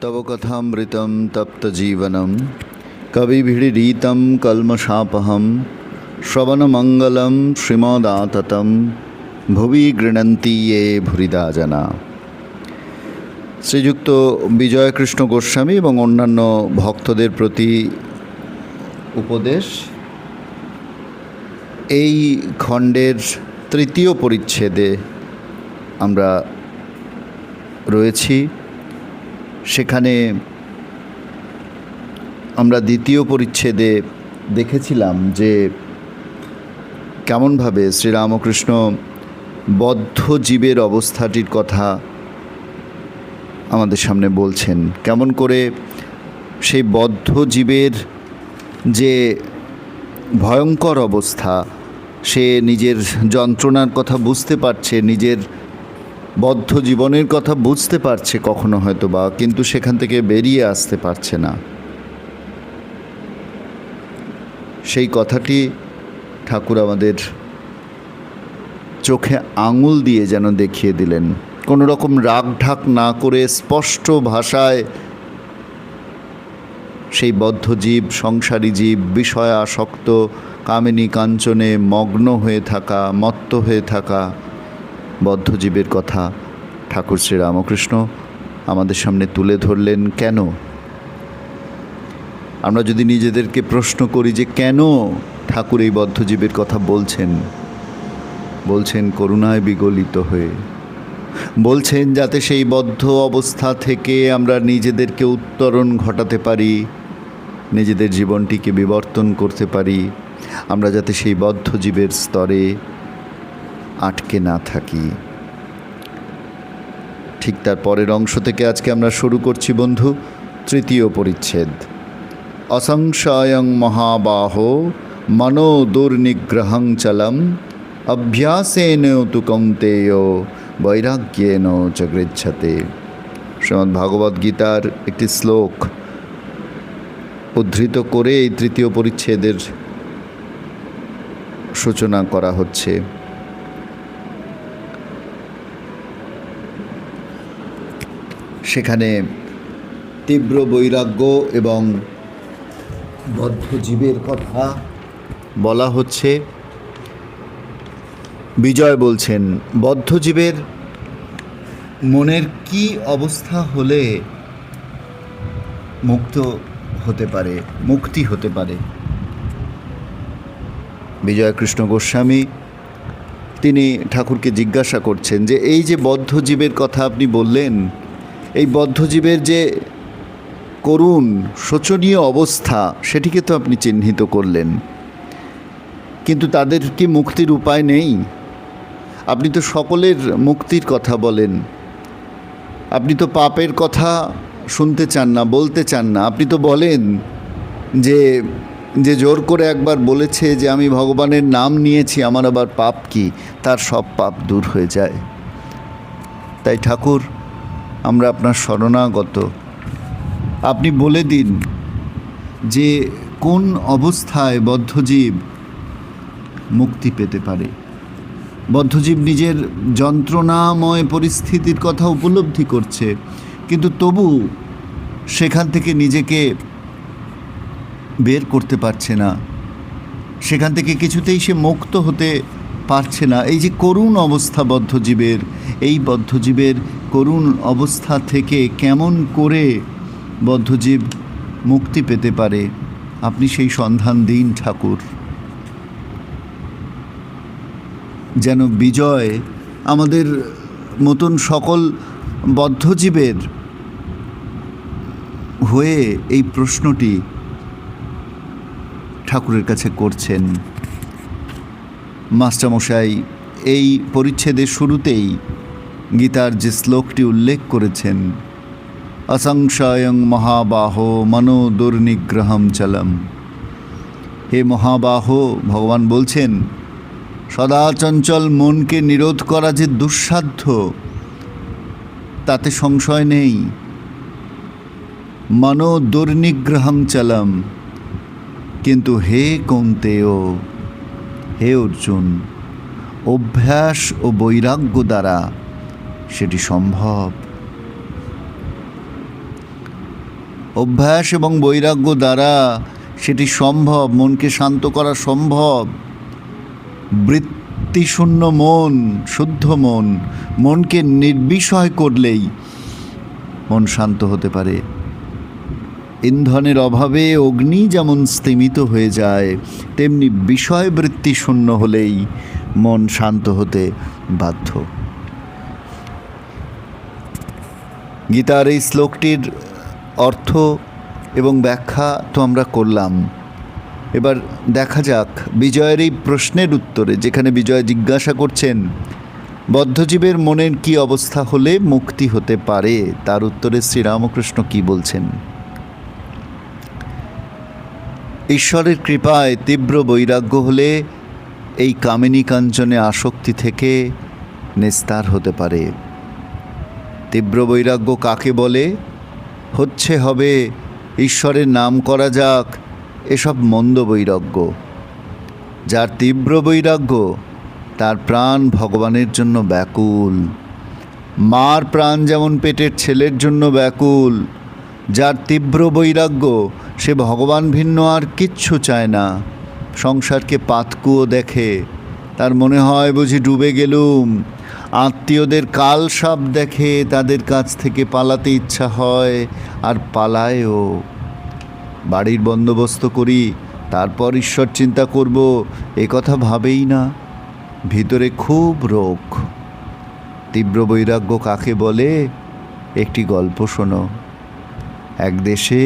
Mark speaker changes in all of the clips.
Speaker 1: तव कथामृतं तप्तजीवनं कविभिरीतं कल्मषापहं श्रवणमङ्गलं श्रीमदाततं भुवि गृह्णन्ति ये भूरिदा जना। শ্রীযুক্ত বিজয়কৃষ্ণ গোস্বামী এবং অন্যান্য ভক্তদের প্রতি উপদেশ। এই খণ্ডের তৃতীয় পরিচ্ছেদে আমরা রয়েছি। সেখানে আমরা দ্বিতীয় পরিচ্ছেদে দেখেছিলাম যে কেমনভাবে শ্রীরামকৃষ্ণ বদ্ধ জীবের অবস্থাটির কথা আমাদের সামনে বলছেন, কেমন করে সেই বদ্ধ জীবের যে ভয়ঙ্কর অবস্থা, সে নিজের যন্ত্রণার কথা বুঝতে পারছে, নিজের বদ্ধ জীবনের কথা বুঝতে পারছে কখনো হয়তো বা, কিন্তু সেখান থেকে বেরিয়ে আসতে পারছে না। সেই কথাটি ঠাকুর আমাদের চোখে আঙুল দিয়ে যেন দেখিয়ে দিলেন। কোনো রকম রাগ ঢাক না করে স্পষ্ট ভাষায় সেই বদ্ধ জীব, সংসারী জীব, বিষয় আসক্ত, কামিনী কাঞ্চনে মগ্ন হয়ে থাকা, মত্ত হয়ে থাকা বদ্ধ জীবের কথা ঠাকুর শ্রীরামকৃষ্ণ আমাদের সামনে তুলে ধরলেন। কেন? আমরা যদি নিজেদেরকে প্রশ্ন করি যে কেন ঠাকুর এই বদ্ধ জীবের কথা বলছেন করুণায় বিগলিত হয়ে, বলছেন যাতে সেই বদ্ধ অবস্থা থেকে আমরা নিজেদেরকে উত্তরণ ঘটাতে পারি, নিজেদের জীবনটিকে বিবর্তন করতে পারি, আমরা যাতে সেই বদ্ধ জীবের স্তরে আটকে না থাকি। ঠিক তার পরের অংশ থেকে আজকে আমরা শুরু করছি বন্ধু, তৃতীয় পরিচ্ছেদ। অসংশয়ং মহাবাহো মনো দুর্নিগ্রহং চলম অভ্যাসেন তু কৌন্তেয় বৈরাগ্যেন চ গৃহ্যতে। শ্রীমদ্ ভাগবত গীতার একটি শ্লোক উদ্ধৃত করে এই তৃতীয় পরিচ্ছেদের সূচনা করা হচ্ছে। সেখানে তীব্র বৈরাগ্য এবং বদ্ধ জীবের কথা বলা হচ্ছে। বিজয় বলছেন, বদ্ধ জীবের মনের কি অবস্থা হলে মুক্তি হতে পারে। বিজয়কৃষ্ণ গোস্বামী তিনি ঠাকুরকে জিজ্ঞাসা করছেন যে এই যে বদ্ধ জীবের কথা আপনি বললেন, এই বদ্ধ জীবের যে করুণ শোচনীয় অবস্থা, সেটিকে তো আপনি চিহ্নিত করলেন, কিন্তু তাদের কি মুক্তির উপায় নেই? আপনি তো সকলের মুক্তির কথা বলেন, আপনি তো পাপের কথা শুনতে চান না, বলতে চান না। আপনি তো বলেন যে জোর করে একবার বলেছে যে আমি ভগবানের নাম নিয়েছি, আমার আবার পাপ কি, তার সব পাপ দূর হয়ে যায়। তাই ঠাকুর, আমরা আপনার শরণাগত, আপনি বলে দিন যে কোন অবস্থায় বদ্ধজীব মুক্তি পেতে পারে। বদ্ধজীব নিজের যন্ত্রণাময় পরিস্থিতির কথা উপলব্ধি করছে, কিন্তু তবু সেখান থেকে নিজেকে বের করতে পারছে না, সেখান থেকে কিছুতেই সে মুক্ত হতে পারছে না। এই যে করুণ অবস্থা বদ্ধজীবের, এই বদ্ধজীবের করুণ অবস্থা থেকে কেমন করে বদ্ধজীব মুক্তি পেতে পারে, আপনি সেই সন্ধান দিন ঠাকুর। যেন বিজয় আমাদের মতন সকল বদ্ধজীবের হয়ে এই প্রশ্নটি ঠাকুরের কাছে করছেন। মাস্টারমশাই এই পরিচ্ছেদের শুরুতেই গীতার যে শ্লোকটি উল্লেখ করেছেন, असंशयं মহাবাহো মনো দুর্নিগ্রহম চলম। হে মহাবাহো, ভগবান বলছেন সদা চঞ্চল মনকে নিরোধ করা যে দুঃসাধ্য তাতে সংশয় নেই। মনো দুর্নিগ্রহং চলম, কিন্তু হে কৌন্তেয়, হে অর্জুন, অভ্যাস ও বৈরাগ্য দ্বারা সেটি সম্ভব। অভ্যাস এবং বৈরাগ্য দ্বারা সেটি সম্ভব, মনকে শান্ত করা সম্ভব। বৃত্তিশূন্য মন, শুদ্ধ মন, মনকে নির্বিষয় করলেই মন শান্ত হতে পারে। ইন্ধনের অভাবে অগ্নি যেমন স্তিমিত হয়ে যায়, তেমনি বিষয় বৃত্তি শূন্য হলেই মন শান্ত হতে বাধ্য। গীতার এই শ্লোকটির অর্থ এবং ব্যাখ্যা তো আমরা করলাম। এবার দেখা যাক বিজয়ের এই প্রশ্নের উত্তরে, যেখানে বিজয় জিজ্ঞাসা করছেন বদ্ধজীবের মনের কি অবস্থা হলে মুক্তি হতে পারে, তার উত্তরে শ্রীরামকৃষ্ণ কি বলছেন। ঈশ্বরের কৃপায় তীব্র বৈরাগ্য হলে এই কামিনী কাঞ্চনে আসক্তি থেকে নিস্তার হতে পারে। তীব্র বৈরাগ্য কাকে বলে? হবে ঈশ্বরের নাম করা যাক, এসব মন্দ বৈরাগ্য। যার তীব্র বৈরাগ্য তার প্রাণ ভগবানের জন্য ব্যাকুল। মার প্রাণ যেমন পেটের ছেলের জন্য ব্যাকুল, যার তীব্র বৈরাগ্য সে ভগবান ভিন্ন আর কিচ্ছু চায় না। সংসারকে পাতকুয়ো দেখে, তার মনে হয় বুঝি ডুবে গেলুম। আত্মীয়দের কালসাপ দেখে, তাদের কাছ থেকে পালাতে ইচ্ছা হয় আর পালায়ও। বাড়ির বন্দোবস্ত করি, তারপর ঈশ্বর চিন্তা করব, এ কথা ভাবেই না। ভিতরে খুব রোগ। তীব্র বৈরাগ্য কাকে বলে? একটি গল্প শোনো। এক দেশে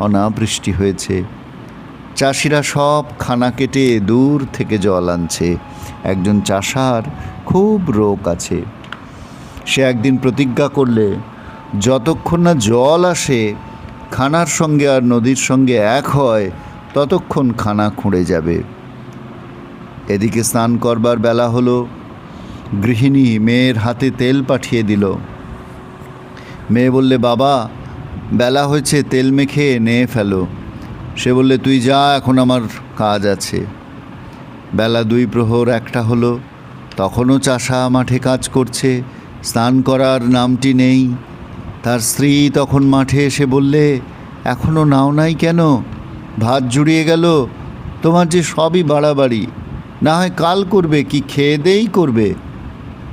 Speaker 1: অনাবৃষ্টি হয়েছে। চাষিরা সব খানা কেটে দূর থেকে জল আনছে। একজন চাষার খুব রোগ আছে। সে একদিন প্রতিজ্ঞা করলে যতক্ষণ না জল আসে, খানার সঙ্গে আর নদীর সঙ্গে এক হয়, ততক্ষণ খানা খুঁড়ে যাবে। এদিকে স্নান করবার বেলা হলো। গৃহিণী মেয়ের হাতে তেল পাঠিয়ে দিল। মেয়ে বললে, বাবা বেলা হয়েছে, তেল মেখে নিয়ে ফেলো। সে বললে, তুই যা, এখন আমার কাজ আছে। বেলা 2 প্রহর 1টা হলো। তখনও চাষা মাঠে কাজ করছে, স্নান করার নামটি নেই। তার স্ত্রী তখন মাঠে এসে বললে, এখনও নাও নাই কেন? ভাত জুড়িয়ে গেল। তোমার যে সবই বাড়াবাড়ি, না হয় কাল করবে, কি খেয়ে দেই করবে।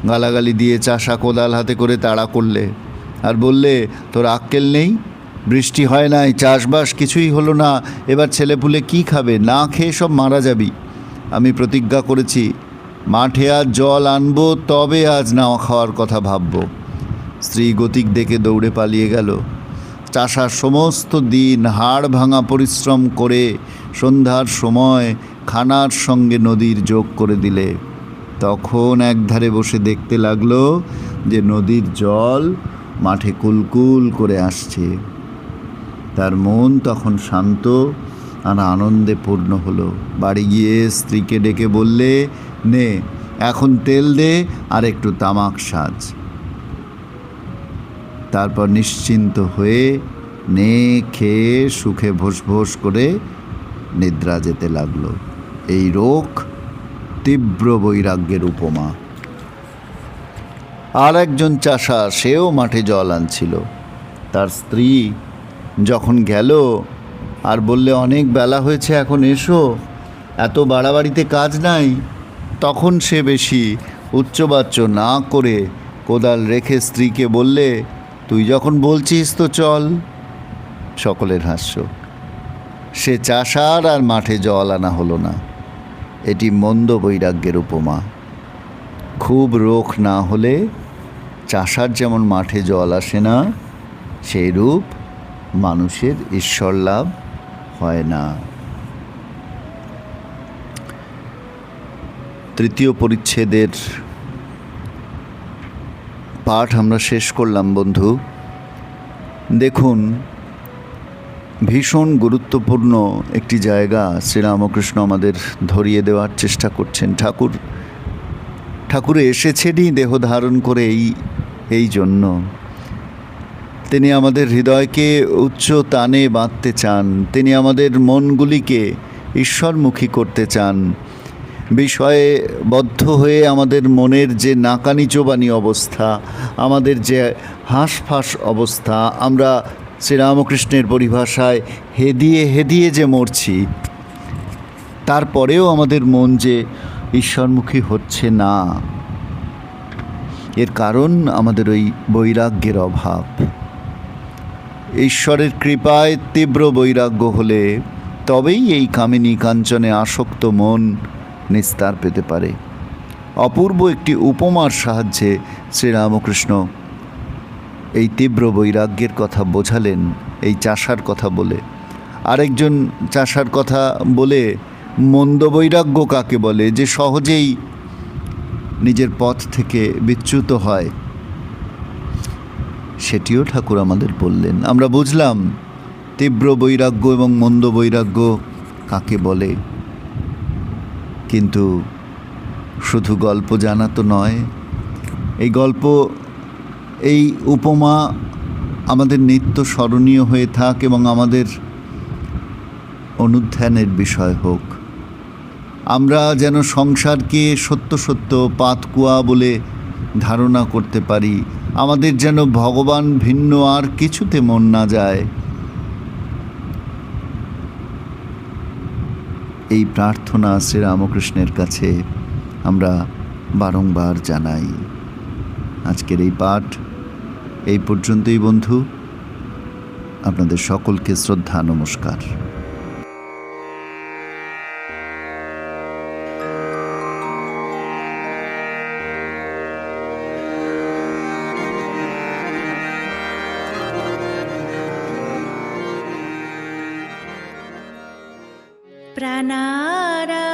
Speaker 1: গালাগালি দিয়ে চাষা কোদাল হাতে করে তাড়া করলে আর বললে, তোর আক্কেল নেই? বৃষ্টি হয় নাই, চাষবাস কিছুই হলো না, এবার ছেলেপুলে কি খাবে? না খেয়ে সব মারা যাবি। আমি প্রতিজ্ঞা করেছি, মাঠে আজ জল আনবো, তবে আজ না খাওয়ার কথা ভাববো। স্ত্রী গতিক দেখে দৌড়ে পালিয়ে গেল। চাষা সমস্ত দিন হাড় ভাঙা পরিশ্রম করে সন্ধ্যার সময় খানার সঙ্গে নদীর যোগ করে দিলে। তখন একধারে বসে দেখতে লাগলো যে নদীর জল মাঠে কুলকুল করে আসছে। তার মন তখন শান্ত আর আনন্দে পূর্ণ হলো। বাড়ি গিয়ে স্ত্রীকে ডেকে বললে, নে এখন তেল দে আর একটু তামাক সাজ। তারপর নিশ্চিন্ত হয়ে নে খেয়ে সুখে ভোস ভোস করে নিদ্রা যেতে লাগলো। এই রোগ তীব্র বৈরাগ্যের উপমা। আর একজন চাষা, সেও মাঠে জল আনছিল। তার স্ত্রী যখন গেল আর বললে, অনেক বেলা হয়েছে, এখন এসো, এত বাড়াবাড়িতে কাজ নাই, তখন সে বেশি উচ্চবাচ্য না করে কোদাল রেখে স্ত্রীকে বললে, তুই যখন বলছিস তো চল। সকলের হাস্য। সে চাষার আর মাঠে জল আনা হলো না। এটি মন্দ বৈরাগ্যের উপমা। খুব রোগ না হলে চাষার যেমন মাঠে জল আসে না, সেইরূপ মানুষের ঈশ্বর লাভ হয় না। তৃতীয় পরিচ্ছেদের পাঠ আমরা শেষ করলাম বন্ধু। দেখুন, ভীষণ গুরুত্বপূর্ণ একটি জায়গা শ্রীরামকৃষ্ণ আমাদের ধরিয়ে দেওয়ার চেষ্টা করছেন। ঠাকুর এসেছেনই দেহ ধারণ করে এই জন্য। তিনি আমাদের হৃদয়কে উচ্চ তানে বাঁধতে চান, তিনি আমাদের মনগুলিকে ঈশ্বরমুখী করতে চান। বিষয়ে বদ্ধ হয়ে আমাদের মনের যে নাকানি চোবানি অবস্থা, আমাদের যে হাঁসফাঁস অবস্থা, আমরা শ্রীরামকৃষ্ণের পরিভাষায় হেদিয়ে হেদিয়ে যে মরছি, তারপরেও আমাদের মন যে ঈশ্বরমুখী হচ্ছে না, এর কারণ আমাদের ওই বৈরাগ্যের অভাব। ঈশ্বরের কৃপায় তীব্র বৈরাগ্য হলে তবেই এই কামিনী কাঞ্চনে আসক্ত মন নিস্তার পেতে পারে। অপূর্ব একটি উপমার সাহায্যে শ্রীরামকৃষ্ণ এই তীব্র বৈরাগ্যের কথা বোঝালেন এই চাষার কথা বলে। আরেকজন চাষার কথা বলে, মন্দ বৈরাগ্য কাকে বলে, যে সহজেই নিজের পথ থেকে বিচ্যুত হয়, সেটিও ঠাকুর আমাদের বললেন। আমরা বুঝলাম তীব্র বৈরাগ্য এবং মন্দ বৈরাগ্য কাকে বলে। কিন্তু শুধু গল্প জানা তো নয়, এই গল্প, এই উপমা আমাদের নিত্য স্মরণীয় হয়ে থাক এবং আমাদের অনুধ্যানের বিষয় হোক। আমরা যেন সংসারকে সত্য সত্য পাতকুয়া বলে ধারণা করতে পারি, আমাদের যেন ভগবান ভিন্ন আর কিছুতে মন না যায়। এই প্রার্থনা শ্রীরামকৃষ্ণের কাছে আমরা বারংবার জানাই। আজকের এই পাঠ এই পর্যন্তই বন্ধু। আপনাদের সকলকে শ্রদ্ধা নমস্কার।
Speaker 2: প্রাণারা